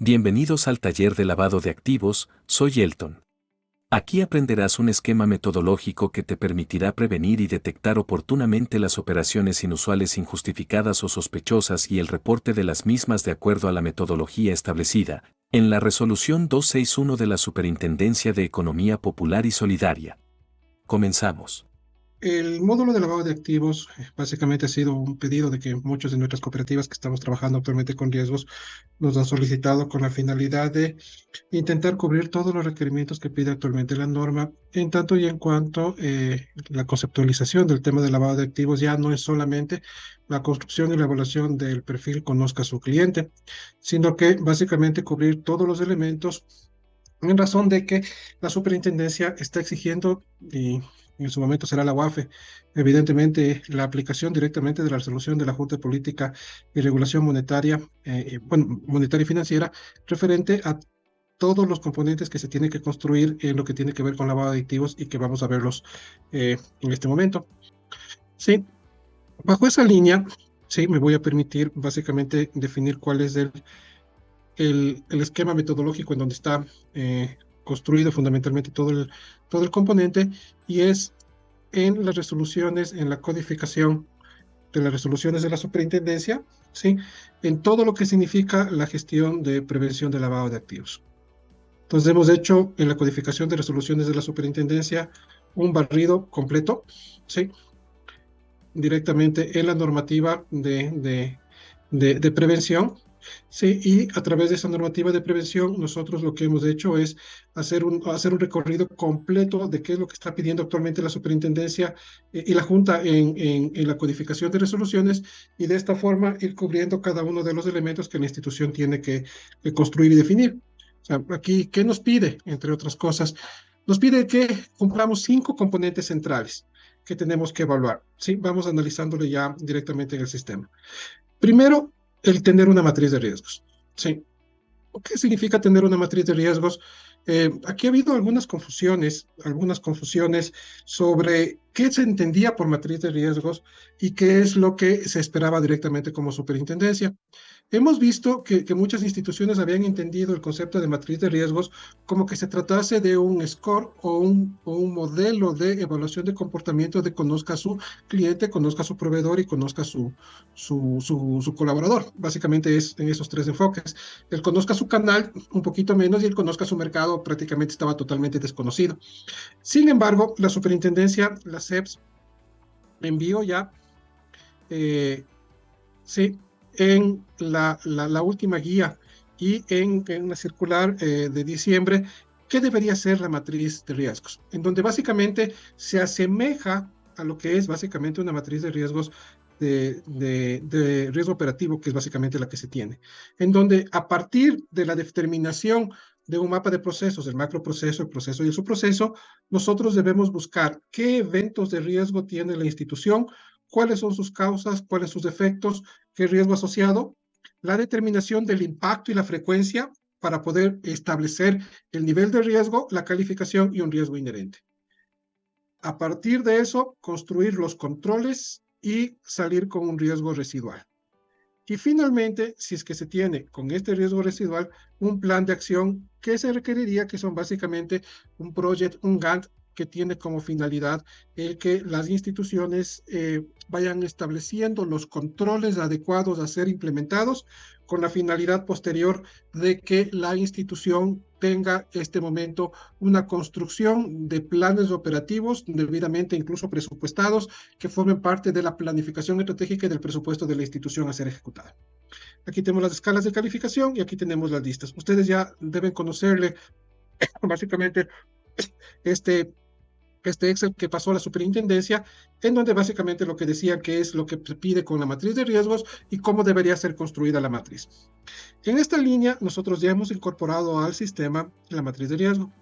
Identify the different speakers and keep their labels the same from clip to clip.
Speaker 1: Bienvenidos al taller de lavado de activos, soy Elton. Aquí aprenderás un esquema metodológico que te permitirá prevenir y detectar oportunamente las operaciones inusuales, injustificadas o sospechosas y el reporte de las mismas de acuerdo a la metodología establecida en la Resolución 261 de la Superintendencia de Economía Popular y Solidaria. Comenzamos.
Speaker 2: El módulo de lavado de activos básicamente ha sido un pedido de que muchas de nuestras cooperativas que estamos trabajando actualmente con riesgos nos han solicitado con la finalidad de intentar cubrir todos los requerimientos que pide actualmente la norma, en tanto y en cuanto la conceptualización del tema de lavado de activos ya no es solamente la construcción y la evaluación del perfil conozca a su cliente, sino que básicamente cubrir todos los elementos en razón de que la superintendencia está exigiendo, y en su momento será la UAFE, evidentemente la aplicación directamente de la resolución de la Junta de Política y Regulación Monetaria, monetaria y financiera, referente a todos los componentes que se tienen que construir en lo que tiene que ver con lavado de activos y que vamos a verlos en este momento. Sí, bajo esa línea, sí, me voy a permitir básicamente definir cuál es el esquema metodológico en donde está construido fundamentalmente todo el componente, y es en las resoluciones, en la codificación de las resoluciones de la superintendencia, ¿sí? En todo lo que significa la gestión de prevención de lavado de activos. Entonces hemos hecho en la codificación de resoluciones de la superintendencia un barrido completo, ¿sí? Directamente en la normativa de prevención. Sí, y a través de esa normativa de prevención, nosotros lo que hemos hecho es hacer un recorrido completo de qué es lo que está pidiendo actualmente la superintendencia y la Junta en la codificación de resoluciones, y de esta forma ir cubriendo cada uno de los elementos que la institución tiene que construir y definir. O sea, aquí, ¿qué nos pide? Entre otras cosas, nos pide que cumplamos 5 componentes centrales que tenemos que evaluar. ¿Sí? Vamos analizándole ya directamente en el sistema. Primero, el tener una matriz de riesgos. Sí. ¿Qué significa tener una matriz de riesgos? Aquí ha habido algunas confusiones sobre qué se entendía por matriz de riesgos y qué es lo que se esperaba directamente como superintendencia. Hemos visto que muchas instituciones habían entendido el concepto de matriz de riesgos como que se tratase de un score o un modelo de evaluación de comportamiento de conozca a su cliente, conozca a su proveedor y conozca a su colaborador. Básicamente es en esos 3 enfoques. El conozca su canal un poquito menos, y el conozca su mercado prácticamente estaba totalmente desconocido. Sin embargo, la superintendencia, la CEPS, envió ya, sí, en la última guía y en una circular de diciembre, qué debería ser la matriz de riesgos, en donde básicamente se asemeja a lo que es básicamente una matriz de riesgos de riesgo operativo, que es básicamente la que se tiene, en donde a partir de la determinación de un mapa de procesos, el macroproceso, el proceso y el subproceso, nosotros debemos buscar qué eventos de riesgo tiene la institución, cuáles son sus causas, cuáles sus efectos, qué riesgo asociado, la determinación del impacto y la frecuencia para poder establecer el nivel de riesgo, la calificación y un riesgo inherente. A partir de eso, construir los controles y salir con un riesgo residual. Y finalmente, si es que se tiene con este riesgo residual un plan de acción que se requeriría, que son básicamente un project, un Gantt, que tiene como finalidad el que las instituciones vayan estableciendo los controles adecuados a ser implementados, con la finalidad posterior de que la institución tenga este momento una construcción de planes operativos debidamente incluso presupuestados, que formen parte de la planificación estratégica y del presupuesto de la institución a ser ejecutada. Aquí tenemos las escalas de calificación y aquí tenemos las listas. Ustedes ya deben conocerle básicamente este Excel que pasó a la superintendencia, en donde básicamente lo que decía que es lo que se pide con la matriz de riesgos y cómo debería ser construida la matriz. En esta línea, nosotros ya hemos incorporado al sistema la matriz de riesgo,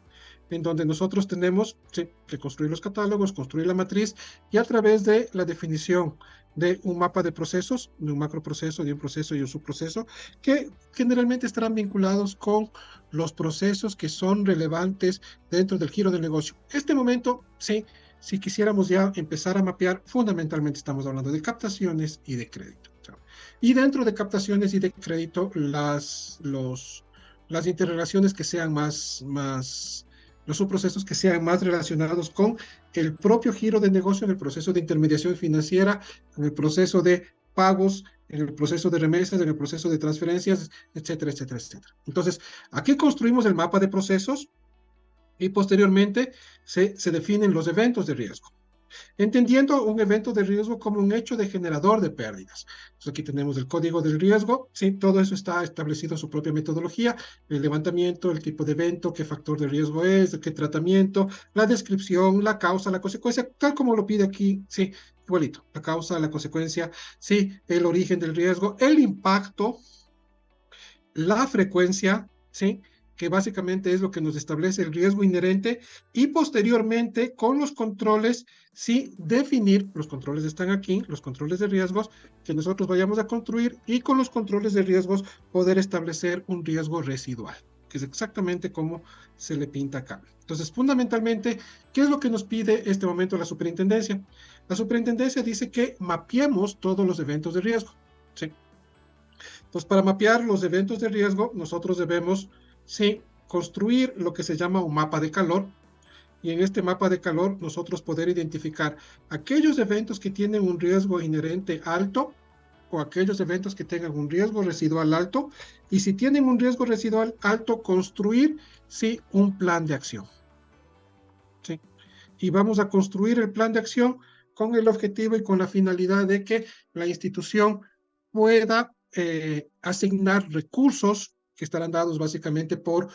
Speaker 2: en donde nosotros tenemos, sí, que construir los catálogos, construir la matriz, y a través de la definición de un mapa de procesos, de un macroproceso, de un proceso y un subproceso, que generalmente estarán vinculados con los procesos que son relevantes dentro del giro del negocio. Este momento, sí, si quisiéramos ya empezar a mapear, fundamentalmente estamos hablando de captaciones y de crédito. Y dentro de captaciones y de crédito, las interrelaciones que sean los subprocesos que sean más relacionados con el propio giro de negocio en el proceso de intermediación financiera, en el proceso de pagos, en el proceso de remesas, en el proceso de transferencias, etcétera, etcétera, etcétera. Entonces, aquí construimos el mapa de procesos y posteriormente se definen los eventos de riesgo, entendiendo un evento de riesgo como un hecho de generador de pérdidas. Entonces aquí tenemos el código del riesgo, sí, todo eso está establecido en su propia metodología, el levantamiento, el tipo de evento, qué factor de riesgo es, qué tratamiento, la descripción, la causa, la consecuencia, tal como lo pide aquí, sí, igualito, la causa, la consecuencia, sí, el origen del riesgo, el impacto, la frecuencia, ¿sí? Que básicamente es lo que nos establece el riesgo inherente, y posteriormente con los controles, sí, definir, los controles están aquí, los controles de riesgos que nosotros vayamos a construir, y con los controles de riesgos poder establecer un riesgo residual, que es exactamente como se le pinta acá. Entonces, fundamentalmente, ¿qué es lo que nos pide este momento la superintendencia? La superintendencia dice que mapeemos todos los eventos de riesgo, ¿sí? Entonces, para mapear los eventos de riesgo, nosotros debemos, sí, construir lo que se llama un mapa de calor, y en este mapa de calor nosotros poder identificar aquellos eventos que tienen un riesgo inherente alto o aquellos eventos que tengan un riesgo residual alto, y si tienen un riesgo residual alto, construir, sí, un plan de acción, ¿sí? Y vamos a construir el plan de acción con el objetivo y con la finalidad de que la institución pueda asignar recursos que estarán dados básicamente por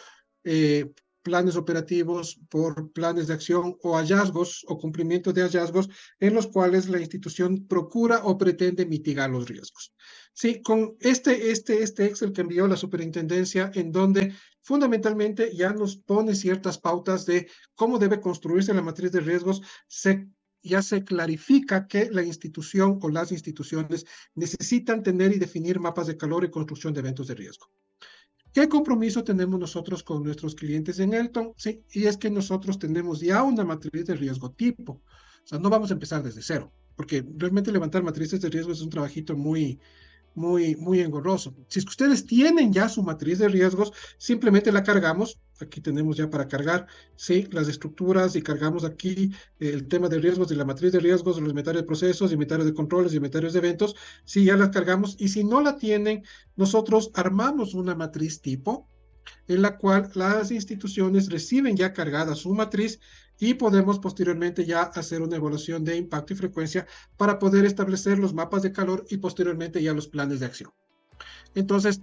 Speaker 2: planes operativos, por planes de acción o hallazgos o cumplimiento de hallazgos en los cuales la institución procura o pretende mitigar los riesgos. Sí, con este Excel que envió la superintendencia, en donde fundamentalmente ya nos pone ciertas pautas de cómo debe construirse la matriz de riesgos, ya se clarifica que la institución o las instituciones necesitan tener y definir mapas de calor y construcción de eventos de riesgo. ¿Qué compromiso tenemos nosotros con nuestros clientes en Elton? Sí, y es que nosotros tenemos ya una matriz de riesgo tipo. O sea, no vamos a empezar desde cero, porque realmente levantar matrices de riesgo es un trabajito muy engorroso. Si es que ustedes tienen ya su matriz de riesgos, simplemente la cargamos. Aquí tenemos ya para cargar, sí, las estructuras, y cargamos aquí el tema de riesgos de la matriz de riesgos, los inventarios de procesos, inventarios de controles, inventarios de eventos. Sí, ya las cargamos, y si no la tienen, nosotros armamos una matriz tipo en la cual las instituciones reciben ya cargada su matriz, y podemos posteriormente ya hacer una evaluación de impacto y frecuencia para poder establecer los mapas de calor y posteriormente ya los planes de acción. Entonces,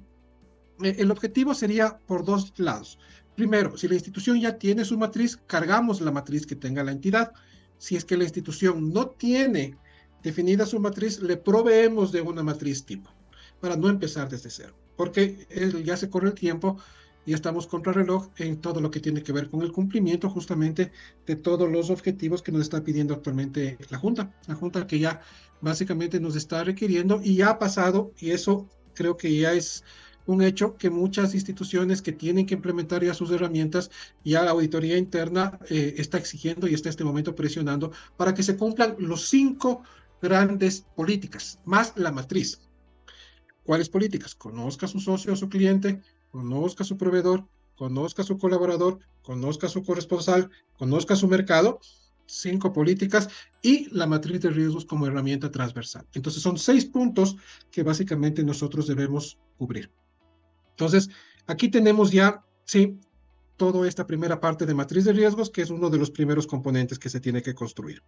Speaker 2: el objetivo sería por dos lados. Primero, si la institución ya tiene su matriz, cargamos la matriz que tenga la entidad. Si es que la institución no tiene definida su matriz, le proveemos de una matriz tipo, para no empezar desde cero, porque ya se corre el tiempo y estamos contra reloj en todo lo que tiene que ver con el cumplimiento justamente de todos los objetivos que nos está pidiendo actualmente la Junta que ya básicamente nos está requiriendo, y ya ha pasado, y eso creo que ya es un hecho, que muchas instituciones que tienen que implementar ya sus herramientas, ya la auditoría interna está exigiendo y está en este momento presionando para que se cumplan los 5 grandes políticas, más la matriz. ¿Cuáles políticas? Conozca a su socio o su cliente, conozca a su proveedor, conozca a su colaborador, conozca a su corresponsal, conozca a su mercado. 5 políticas, y la matriz de riesgos como herramienta transversal. Entonces son 6 puntos que básicamente nosotros debemos cubrir. Entonces, aquí tenemos ya, sí, toda esta primera parte de matriz de riesgos, que es uno de los primeros componentes que se tiene que construir.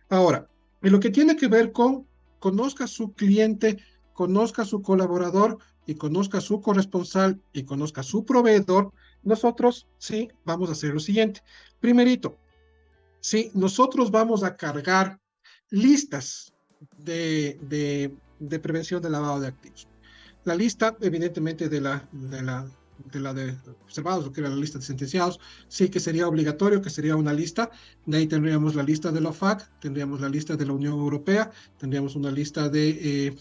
Speaker 2: Ahora, en lo que tiene que ver con conozca a su cliente, conozca a su colaborador, y conozca a su corresponsal, y conozca a su proveedor, nosotros sí vamos a hacer lo siguiente. Primerito, sí, nosotros vamos a cargar listas de prevención de lavado de activos. La lista, evidentemente, de observados, lo que era la lista de sentenciados, sí que sería obligatorio, que sería una lista. De ahí tendríamos la lista de la OFAC, tendríamos la lista de la Unión Europea, tendríamos una lista de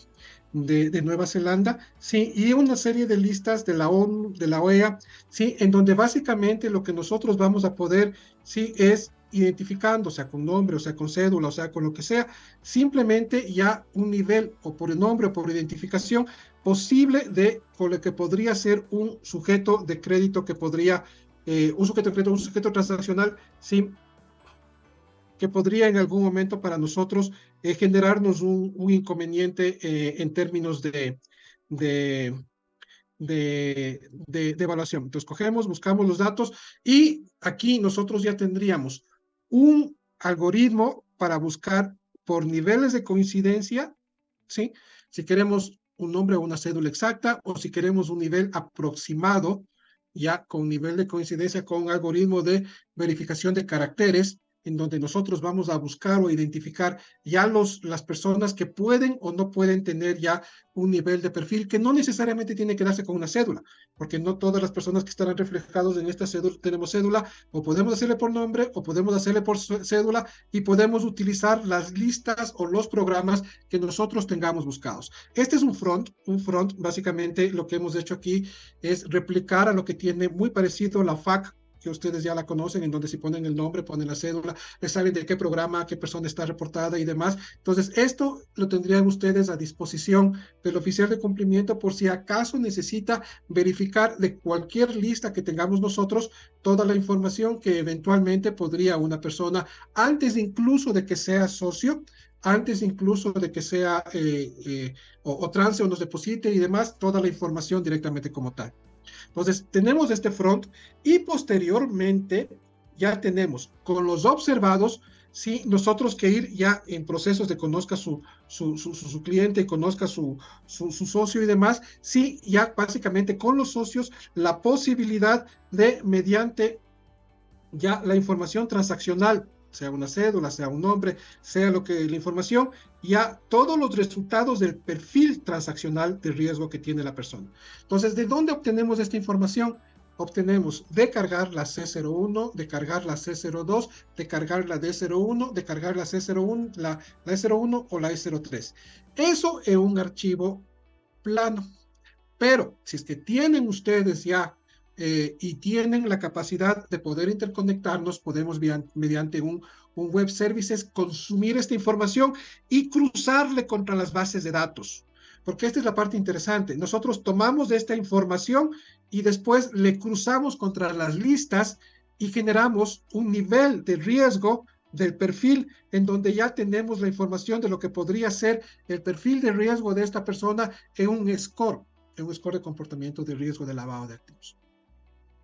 Speaker 2: Nueva Zelanda, sí, y una serie de listas de la ONU, de la OEA, sí, en donde básicamente lo que nosotros vamos a poder, sí, es identificando, o sea, con nombre, o sea, con cédula, o sea, con lo que sea, simplemente ya un nivel, o por el nombre o por identificación, posible de con lo que podría ser un sujeto de crédito que podría, un sujeto de crédito, un sujeto transaccional, sí, que podría en algún momento para nosotros generarnos un inconveniente en términos de, de evaluación. Entonces, cogemos, buscamos los datos y aquí nosotros ya tendríamos un algoritmo para buscar por niveles de coincidencia, ¿sí? Si queremos un nombre o una cédula exacta o si queremos un nivel aproximado, ya con nivel de coincidencia con un algoritmo de verificación de caracteres, en donde nosotros vamos a buscar o identificar ya las personas que pueden o no pueden tener ya un nivel de perfil que no necesariamente tiene que darse con una cédula, porque no todas las personas que estarán reflejados en esta cédula tenemos cédula, o podemos hacerle por nombre o podemos hacerle por cédula y podemos utilizar las listas o los programas que nosotros tengamos buscados. Este es un front básicamente lo que hemos hecho aquí es replicar a lo que tiene muy parecido la FAQ que ustedes ya la conocen, en donde si ponen el nombre, ponen la cédula, les saben de qué programa, qué persona está reportada y demás. Entonces, esto lo tendrían ustedes a disposición del oficial de cumplimiento por si acaso necesita verificar de cualquier lista que tengamos nosotros toda la información que eventualmente podría una persona, antes incluso de que sea socio, antes incluso de que sea o trance o nos deposite y demás, toda la información directamente como tal. Entonces, tenemos este front y posteriormente ya tenemos con los observados, sí, nosotros que ir ya en procesos de conozca su cliente, conozca su socio y demás, sí, ya básicamente con los socios la posibilidad de, mediante ya la información transaccional, sea una cédula, sea un nombre, sea lo que la información, ya todos los resultados del perfil transaccional de riesgo que tiene la persona. Entonces, ¿de dónde obtenemos esta información? Obtenemos de cargar la C01, de cargar la C02, de cargar la D01, de cargar la C01, la E01 o la E03. Eso es un archivo plano. Pero si es que tienen ustedes ya y tienen la capacidad de poder interconectarnos, podemos mediante un web services consumir esta información y cruzarle contra las bases de datos. Porque esta es la parte interesante. Nosotros tomamos de esta información y después le cruzamos contra las listas y generamos un nivel de riesgo del perfil en donde ya tenemos la información de lo que podría ser el perfil de riesgo de esta persona en un score de comportamiento de riesgo de lavado de activos.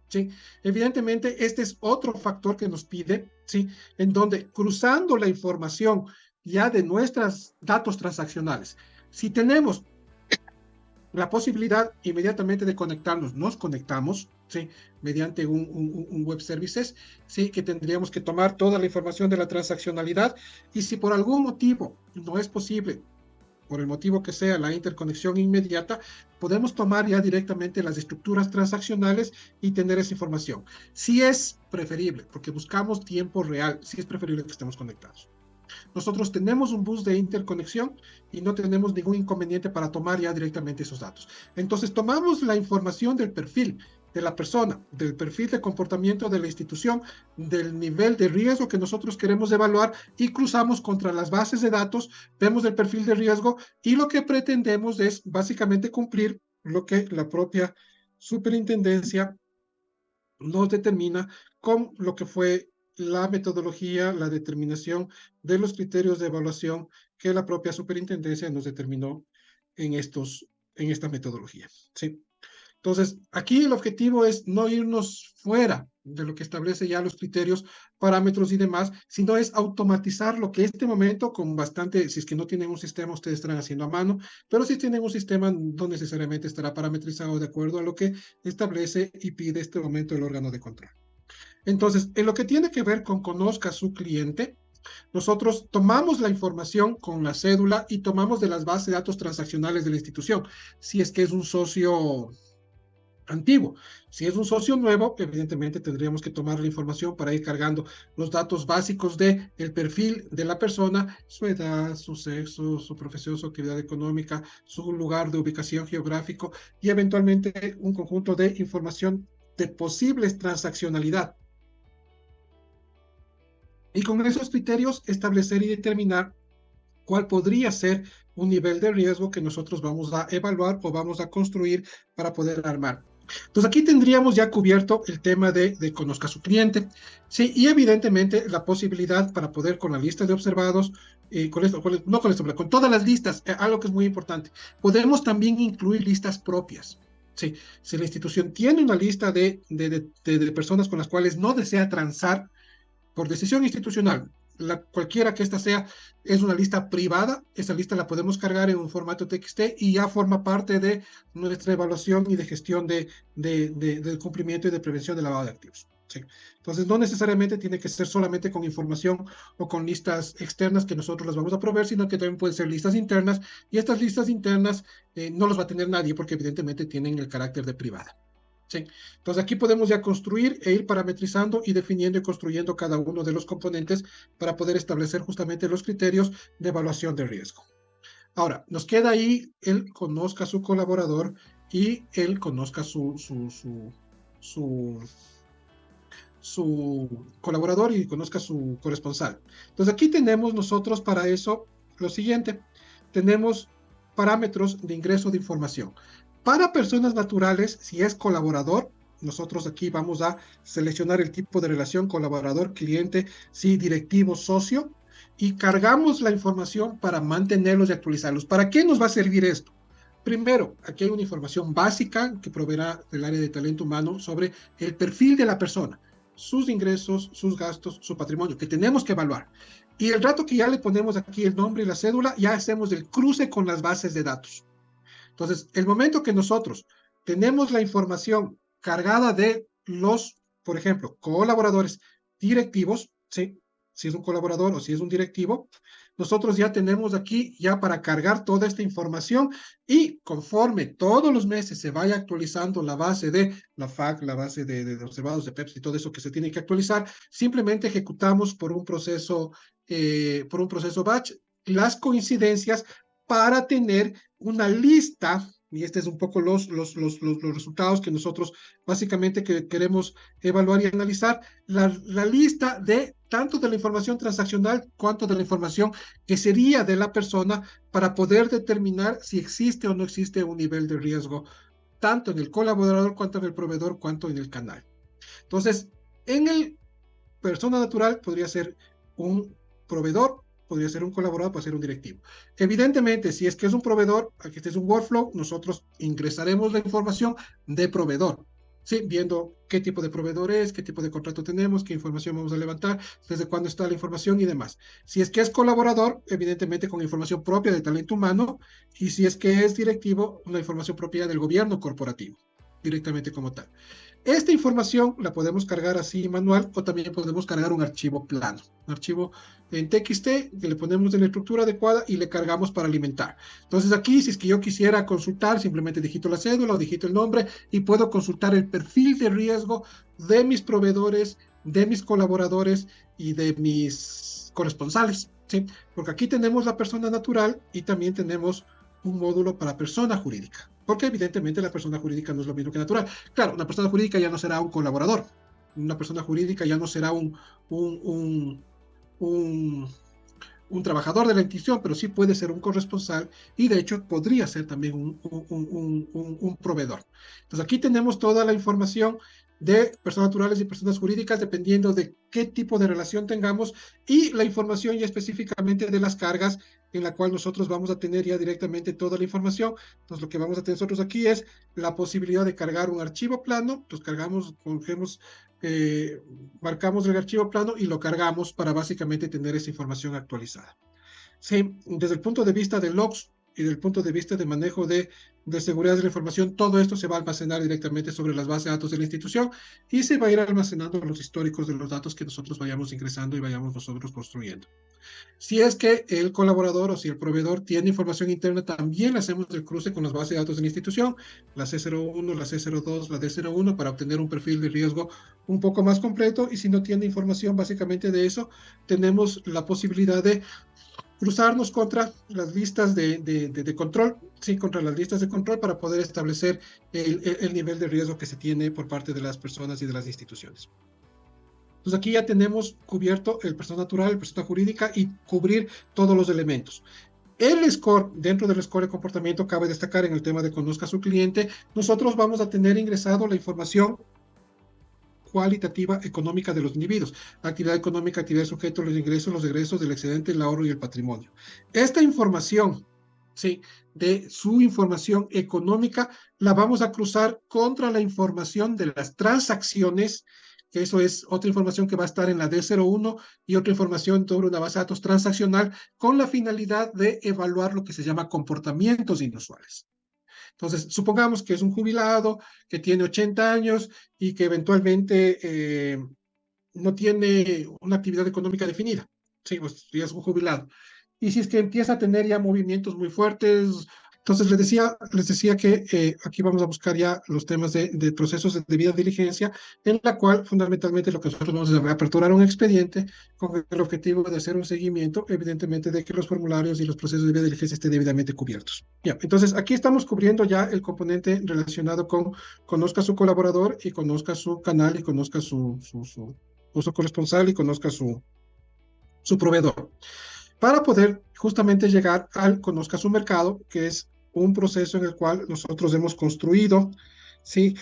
Speaker 2: ¿Sí? Evidentemente, este es otro factor que nos pide, ¿sí? En donde cruzando la información ya de nuestros datos transaccionales, si tenemos la posibilidad inmediatamente de conectarnos, nos conectamos, ¿sí? Mediante un web services, ¿sí? Que tendríamos que tomar toda la información de la transaccionalidad y si por algún motivo no es posible, por el motivo que sea, la interconexión inmediata, podemos tomar ya directamente las estructuras transaccionales y tener esa información. Si es preferible, porque buscamos tiempo real, si es preferible que estemos conectados. Nosotros tenemos un bus de interconexión y no tenemos ningún inconveniente para tomar ya directamente esos datos. Entonces tomamos la información del perfil de la persona, del perfil de comportamiento de la institución, del nivel de riesgo que nosotros queremos evaluar y cruzamos contra las bases de datos, vemos el perfil de riesgo y lo que pretendemos es básicamente cumplir lo que la propia superintendencia nos determina con lo que fue la metodología, la determinación de los criterios de evaluación que la propia superintendencia nos determinó en esta metodología. ¿Sí? Entonces, aquí el objetivo es no irnos fuera de lo que establece ya los criterios, parámetros y demás, sino es automatizar lo que en este momento con bastante, si es que no tienen un sistema, ustedes estarán haciendo a mano, pero si tienen un sistema, no necesariamente estará parametrizado de acuerdo a lo que establece y pide este momento el órgano de control. Entonces, en lo que tiene que ver con conozca a su cliente, nosotros tomamos la información con la cédula y tomamos de las bases de datos transaccionales de la institución. Si es que es un socio antiguo. Si es un socio nuevo, evidentemente tendríamos que tomar la información para ir cargando los datos básicos del perfil de la persona, su edad, su sexo, su profesión, su actividad económica, su lugar de ubicación geográfico y eventualmente un conjunto de información de posibles transaccionalidad. Y con esos criterios establecer y determinar cuál podría ser un nivel de riesgo que nosotros vamos a evaluar o vamos a construir para poder armar. Entonces aquí tendríamos ya cubierto el tema de conozca a su cliente, sí, y evidentemente la posibilidad para poder con la lista de observados, no con esto, pero con todas las listas, algo que es muy importante, podemos también incluir listas propias. Sí, si la institución tiene una lista de personas con las cuales no desea transar, por decisión institucional, cualquiera que ésta sea, es una lista privada. Esa lista la podemos cargar en un formato TXT y ya forma parte de nuestra evaluación y de gestión del cumplimiento y de prevención del lavado de activos. Sí. Entonces, no necesariamente tiene que ser solamente con información o con listas externas que nosotros las vamos a proveer, sino que también pueden ser listas internas, y estas listas internas no las va a tener nadie porque evidentemente tienen el carácter de privada. Sí. Entonces aquí podemos ya construir e ir parametrizando y definiendo y construyendo cada uno de los componentes para poder establecer justamente los criterios de evaluación de riesgo. Ahora, nos queda ahí el conozca a su colaborador y el conozca su colaborador y conozca a su corresponsal. Entonces aquí tenemos nosotros para eso lo siguiente. Tenemos parámetros de ingreso de información. Para personas naturales, si es colaborador, nosotros aquí vamos a seleccionar el tipo de relación colaborador-cliente, si directivo, socio, y cargamos la información para mantenerlos y actualizarlos. ¿Para qué nos va a servir esto? Primero, aquí hay una información básica que proveerá del área de talento humano sobre el perfil de la persona, sus ingresos, sus gastos, su patrimonio, que tenemos que evaluar. Y el rato que ya le ponemos aquí el nombre y la cédula, ya hacemos el cruce con las bases de datos. Entonces, el momento que nosotros tenemos la información cargada de los, por ejemplo, colaboradores directivos, ¿sí? Si es un colaborador o si es un directivo, nosotros ya tenemos aquí ya para cargar toda esta información, y conforme todos los meses se vaya actualizando la base de la FAC, la base de observados de PEPS y todo eso que se tiene que actualizar, simplemente ejecutamos por un proceso batch las coincidencias para tener una lista, y este es un poco los resultados que nosotros básicamente que queremos evaluar y analizar, la lista de tanto de la información transaccional cuanto de la información que sería de la persona, para poder determinar si existe o no existe un nivel de riesgo, tanto en el colaborador, cuanto en el proveedor, cuanto en el canal. Entonces, en el persona natural podría ser un proveedor, podría ser un colaborador, puede ser un directivo. Evidentemente, si es que es un proveedor, aquí este es un workflow, nosotros ingresaremos la información de proveedor, ¿sí? Viendo qué tipo de proveedor es, qué tipo de contrato tenemos, qué información vamos a levantar, desde cuándo está la información y demás. Si es que es colaborador, evidentemente con información propia de talento humano, y si es que es directivo, una información propia del gobierno corporativo, directamente como tal. Esta información la podemos cargar así manual, o también podemos cargar un archivo plano, un archivo en TXT que le ponemos en la estructura adecuada y le cargamos para alimentar. Entonces aquí, si es que yo quisiera consultar, simplemente digito la cédula o digito el nombre y puedo consultar el perfil de riesgo de mis proveedores, de mis colaboradores y de mis corresponsales, ¿sí? Porque aquí tenemos la persona natural y también tenemos un módulo para persona jurídica, porque evidentemente la persona jurídica no es lo mismo que natural. Claro, una persona jurídica ya no será un colaborador, una persona jurídica ya no será un, un trabajador de la institución, pero sí puede ser un corresponsal, y de hecho podría ser también un proveedor. Entonces aquí tenemos toda la información de personas naturales y personas jurídicas, dependiendo de qué tipo de relación tengamos, y la información ya específicamente de las cargas, en la cual nosotros vamos a tener ya directamente toda la información. Entonces lo que vamos a tener nosotros aquí es la posibilidad de cargar un archivo plano. Entonces cargamos, cogemos, marcamos el archivo plano y lo cargamos para básicamente tener esa información actualizada. Sí, desde el punto de vista de logs y del punto de vista de manejo de seguridad de la información, todo esto se va a almacenar directamente sobre las bases de datos de la institución, y se va a ir almacenando los históricos de los datos que nosotros vayamos ingresando y vayamos nosotros construyendo. Si es que el colaborador o si el proveedor tiene información interna, también le hacemos el cruce con las bases de datos de la institución, la C01, la C02, la D01, para obtener un perfil de riesgo un poco más completo. Y si no tiene información básicamente de eso, tenemos la posibilidad de cruzarnos contra las listas de control, sí, contra las listas de control, para poder establecer el nivel de riesgo que se tiene por parte de las personas y de las instituciones. Entonces aquí ya tenemos cubierto el persona natural, el persona jurídica y cubrir todos los elementos. El score, dentro del score de comportamiento, cabe destacar en el tema de conozca a su cliente, nosotros vamos a tener ingresado la información cualitativa económica de los individuos, actividad económica, actividad de sujeto, los ingresos, los egresos, del excedente, el ahorro y el patrimonio. Esta información, sí, de su información económica, la vamos a cruzar contra la información de las transacciones, que eso es otra información que va a estar en la D01 y otra información sobre una base de datos transaccional con la finalidad de evaluar lo que se llama comportamientos inusuales. Entonces, supongamos que es un jubilado que tiene 80 años y que eventualmente no tiene una actividad económica definida. Sí, pues ya es un jubilado. Y si es que empieza a tener ya movimientos muy fuertes, entonces les decía que aquí vamos a buscar ya los temas de procesos de debida diligencia, en la cual fundamentalmente lo que nosotros vamos a hacer es aperturar un expediente con el objetivo de hacer un seguimiento, evidentemente, de que los formularios y los procesos de debida diligencia estén debidamente cubiertos. Ya, entonces aquí estamos cubriendo ya el componente relacionado con conozca a su colaborador y conozca su canal y conozca su uso corresponsal y conozca su proveedor, para poder justamente llegar al conozca su mercado, que es un proceso en el cual nosotros hemos construido, ¿sí?,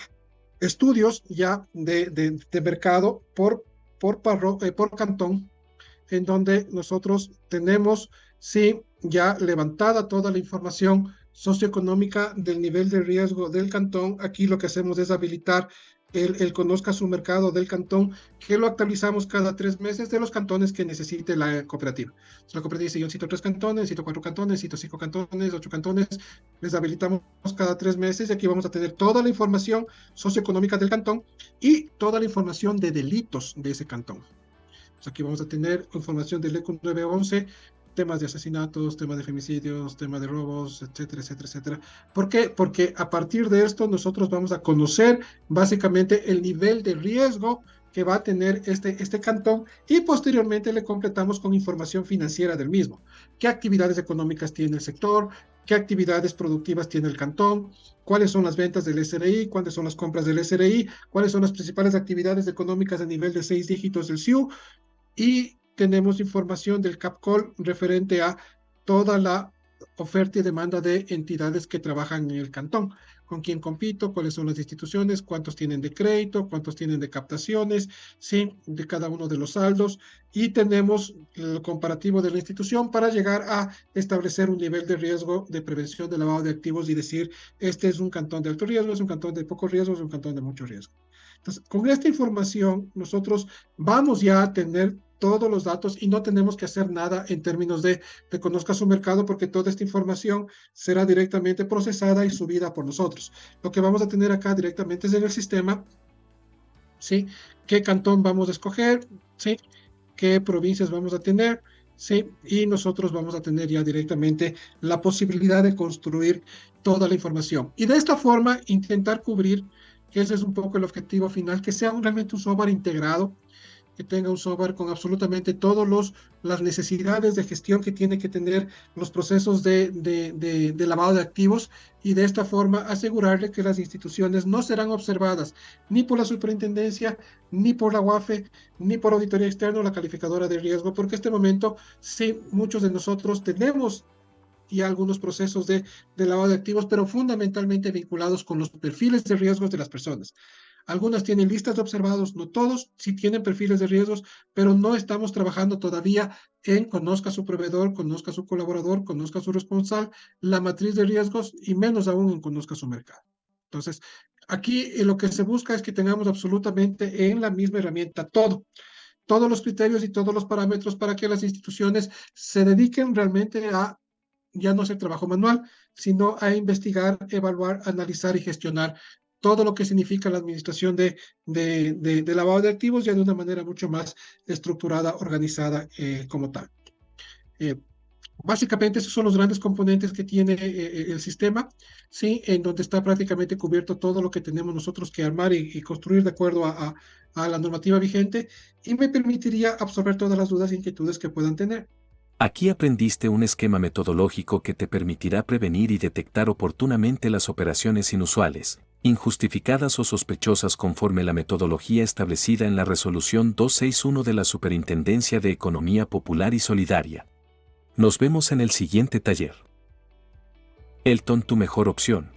Speaker 2: estudios ya de mercado por cantón, en donde nosotros tenemos, sí, ya levantada toda la información socioeconómica del nivel de riesgo del cantón. Aquí lo que hacemos es habilitar el conozca su mercado del cantón, que lo actualizamos cada 3 meses de los cantones que necesite la cooperativa. Si la cooperativa dice, yo necesito 3 cantones, necesito 4 cantones, necesito 5 cantones, 8 cantones, les habilitamos cada 3 meses y aquí vamos a tener toda la información socioeconómica del cantón y toda la información de delitos de ese cantón. Pues aquí vamos a tener información del ECU 911, temas de asesinatos, temas de femicidios, temas de robos, etcétera, etcétera, etcétera. ¿Por qué? Porque a partir de esto nosotros vamos a conocer básicamente el nivel de riesgo que va a tener este cantón y posteriormente le completamos con información financiera del mismo. ¿Qué actividades económicas tiene el sector? ¿Qué actividades productivas tiene el cantón? ¿Cuáles son las ventas del SRI? ¿Cuáles son las compras del SRI? ¿Cuáles son las principales actividades económicas a nivel de 6 dígitos del SIU? Y tenemos información del CAPCOL referente a toda la oferta y demanda de entidades que trabajan en el cantón. ¿Con quién compito? ¿Cuáles son las instituciones? ¿Cuántos tienen de crédito? ¿Cuántos tienen de captaciones? ¿Sí? De cada uno de los saldos. Y tenemos el comparativo de la institución para llegar a establecer un nivel de riesgo de prevención de lavado de activos y decir, este es un cantón de alto riesgo, es un cantón de poco riesgo, es un cantón de mucho riesgo. Entonces, con esta información, nosotros vamos ya a tener todos los datos y no tenemos que hacer nada en términos de conozca su mercado, porque toda esta información será directamente procesada y subida por nosotros. Lo que vamos a tener acá directamente es en el sistema, ¿sí?, qué cantón vamos a escoger, ¿sí?, qué provincias vamos a tener, ¿sí?, y nosotros vamos a tener ya directamente la posibilidad de construir toda la información. Y de esta forma intentar cubrir, que ese es un poco el objetivo final, que sea realmente un software integrado, que tenga un software con absolutamente todas las necesidades de gestión que tiene que tener los procesos de lavado de activos, y de esta forma asegurarle que las instituciones no serán observadas ni por la superintendencia, ni por la UAFE, ni por auditoría externa o la calificadora de riesgo, porque en este momento sí, muchos de nosotros tenemos y algunos procesos de lavado de activos, pero fundamentalmente vinculados con los perfiles de riesgos de las personas. Algunas tienen listas de observados, no todos, sí tienen perfiles de riesgos, pero no estamos trabajando todavía en conozca a su proveedor, conozca a su colaborador, conozca a su responsable, la matriz de riesgos y menos aún en conozca su mercado. Entonces, aquí lo que se busca es que tengamos absolutamente en la misma herramienta todos los criterios y todos los parámetros para que las instituciones se dediquen realmente a ya no hacer trabajo manual, sino a investigar, evaluar, analizar y gestionar todo lo que significa la administración de lavado de activos ya de una manera mucho más estructurada, organizada como tal. Básicamente esos son los grandes componentes que tiene el sistema, ¿sí?, en donde está prácticamente cubierto todo lo que tenemos nosotros que armar y construir de acuerdo a la normativa vigente, y me permitiría absorber todas las dudas e inquietudes que puedan tener.
Speaker 1: Aquí aprendiste un esquema metodológico que te permitirá prevenir y detectar oportunamente las operaciones inusuales, injustificadas o sospechosas conforme la metodología establecida en la Resolución 261 de la Superintendencia de Economía Popular y Solidaria. Nos vemos en el siguiente taller. Elton, tu mejor opción.